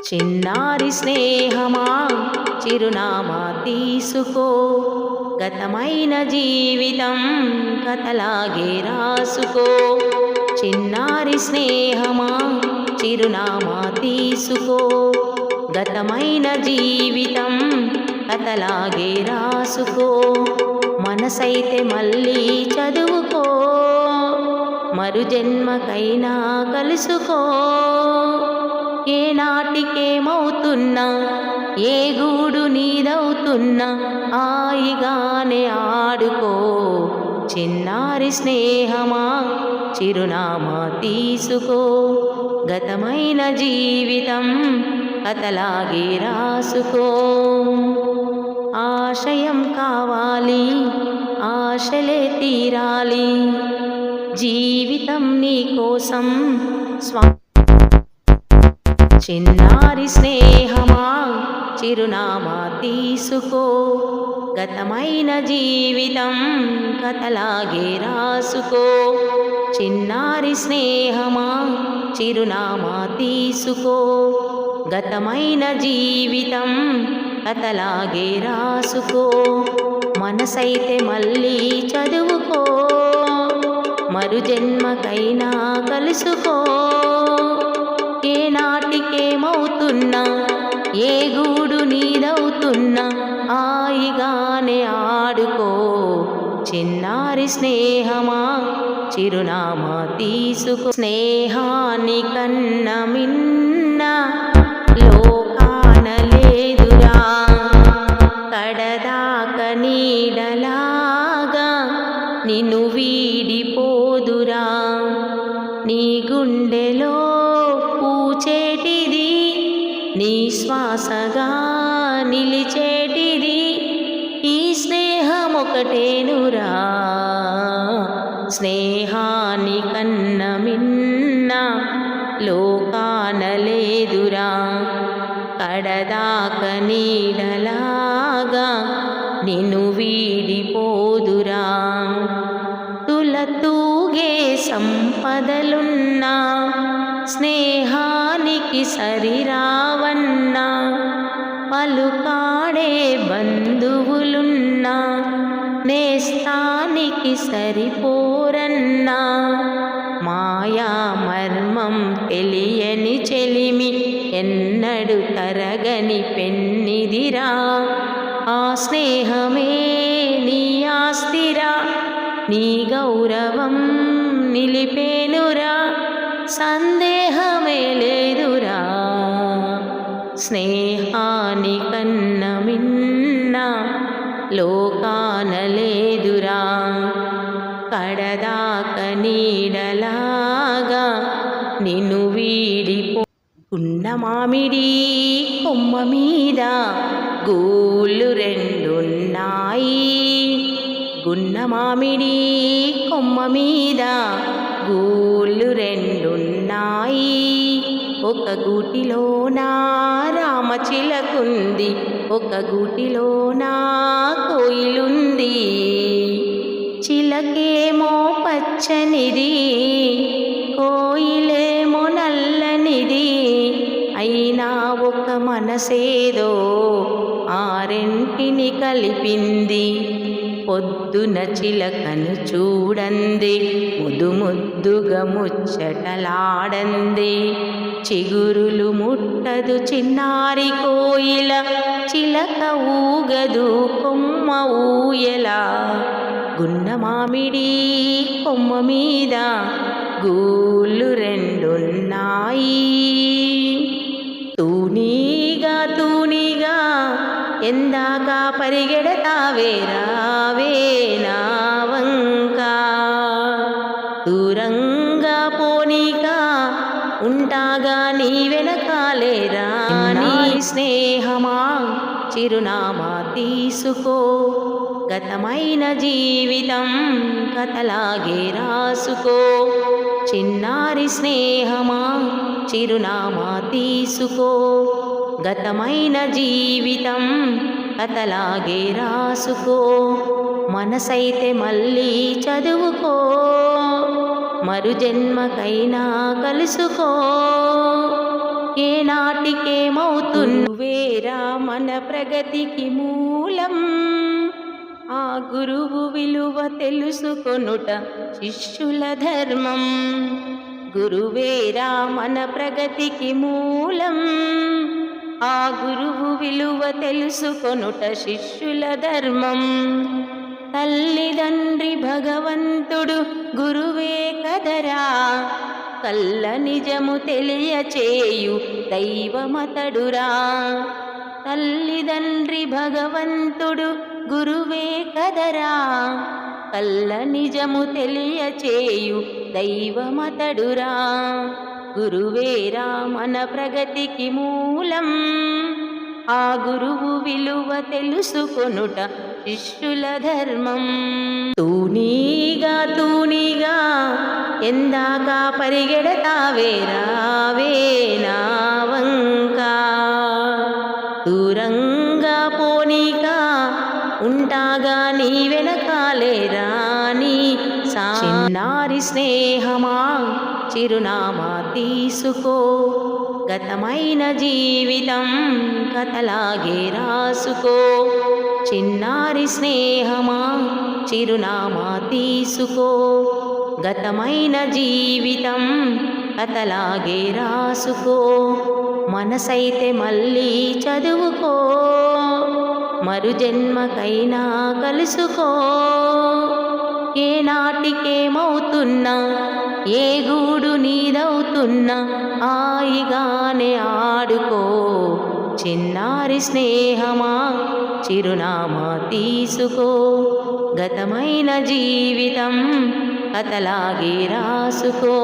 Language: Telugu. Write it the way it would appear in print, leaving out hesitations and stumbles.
చిన్నారి స్నేహమా చిరునామా తీసుకో, గతమైన జీవితం కథలాగే రాసుకో. చిన్నారి స్నేహమా చిరునామా తీసుకో, గతమైన జీవితం కథలాగే రాసుకో. మనసైతే మళ్ళీ చదువుకో, మరు జన్మకైనా కలుసుకో. ఏ నాటికేమవుతున్నా, ఏ గూడు నీదవుతున్నా, హాయిగానే ఆడుకో. చిన్నారి స్నేహమా చిరునామా తీసుకో, గతమైన జీవితం కథలాగే రాసుకో. ఆశయం కావాలి, ఆశలే తీరాలి, జీవితం నీ కోసం చిన్నారి స్నేహమా చిరునామా తీసుకో, గతమైన జీవితం కథలాగే రాసుకో. చిన్నారి స్నేహమా చిరునామా తీసుకో, గతమైన జీవితం కథలాగే రాసుకో. మనసైతే మళ్ళీ చదువుకో, మరు జన్మకైనా కలుసుకో. ఏ నాటికేమవుతున్నా, ఏ గూడు నీదవుతున్నా, హాయిగానే ఆడుకో. చిన్నారి స్నేహమా చిరునామా తీసుకో. స్నేహాని కన్న మిన్న లోకాన లేదురా, కడదాక నీడలాగా నిన్ను వీడిపోదురా. నీ గుండెలో పూచేటిది, నీ శ్వాసగా నిలిచేటిది, ఈ స్నేహం ఒకటేనురా. స్నేహాని కన్న మిన్న లోకాన లేదురా, కడదాక నీడలాగా నిన్ను వీడిపోదురా. తులతూగే సంపదలున్నా, స్నేహానికి సరిరావన్నా. పలుకాడే బంధువులున్నా, నేస్తానికి సరిపోరన్నా. మాయా మర్మం తెలియని చెలిమి, ఎన్నడు తరగని పెన్నిదిరా. ఆ స్నేహమే నీ ఆస్తిరా, నీ గౌరవం నిలిపేనురా. సందేహమే లేదురా, స్నేహాని కన్న మిన్న లోకాన లేదురా. కడదాక నీడలాగా నిన్ను వీడిపో. గున్న మామిడి కొమ్మ మీద గూళ్ళు రెండున్నాయి, గున్న మామిడి కొమ్మ మీద గూళ్ళు రెండున్నాయి. ఒక గూటిలోన రామచిలకుంది, ఒక గూటిలోన కోయిలుంది. చిలకేమో పచ్చనిది, కోయిలేమో నల్లనిది. అయినా ఒక మనసేదో ఆ రెంటిని కలిపింది. పొద్దున చిలకను చూడంది, ముద్దు ముద్దుగా ముచ్చటలాడంది. చిగురులు ముట్టదు చిన్నారి కోయిల, చిలక ఊగదు కొమ్మ ఊయలా. గున్న మామిడి కొమ్మ మీద గూళ్ళు రెండున్నాయి. తూనీగా తూనీగా ఎందాక పరిగెడతావే, రావే నా వంక. దూరంగా పోనీక ఉంటాగా నీ వెనకాలే రాని. స్నేహమా చిరునామా తీసుకో, గతమైన జీవితం కథలాగే రాసుకో. చిన్నారి స్నేహమా చిరునామా తీసుకో, గతమైన జీవితం కథలాగే రాసుకో. మనసైతే మళ్ళీ చదువుకో, మరు జన్మకైనా కలుసుకో. ఏ నాటి ఏనాటికేమవుతున్నువేరా మన ప్రగతికి మూలం. ఆ గురువు విలువ తెలుసుకొనుట శిష్యుల ధర్మం. గురువేరా మన ప్రగతికి మూలం. ఆ గురువు విలువ తెలుసుకొనుట శిష్యుల ధర్మం. తల్లిదండ్రి భగవంతుడు గురువే కదరా, కల్ల నిజము తెలియచేయు దైవమతడురా. తల్లిదండ్రి భగవంతుడు గురువే కదరా, కల్ల నిజము తెలియచేయు దైవమతడురా. గురువేరా మన ప్రగతికి మూలం. ఆ గురువు విలువ తెలుసుకొనుట శిష్యుల ధర్మం. తూనీగా తూనీగా ఎందాక పరిగెడతావేరా నా వంక. దూరంగా పోనీక ఉంటాగా నీ వెనకాలేరా నీ చిన్నారి స్నేహమా చిరునామా తీసుకో. గతమైన జీవితం కథలాగే రాసుకో. చిన్నారి స్నేహమా చిరునామా తీసుకో. గతమైన జీవితం కథలాగే రాసుకో. మనసైతే మళ్ళీ చదువుకో, మరు జన్మకైనా కలుసుకో. ఏనాటికేమవుతున్నా ఏ గూడు నీదవుతున్నా హాయిగానే ఆడుకో. చిన్నారి స్నేహమా చిరునామా తీసుకో. గతమైన జీవితం కథలాగే రాసుకో.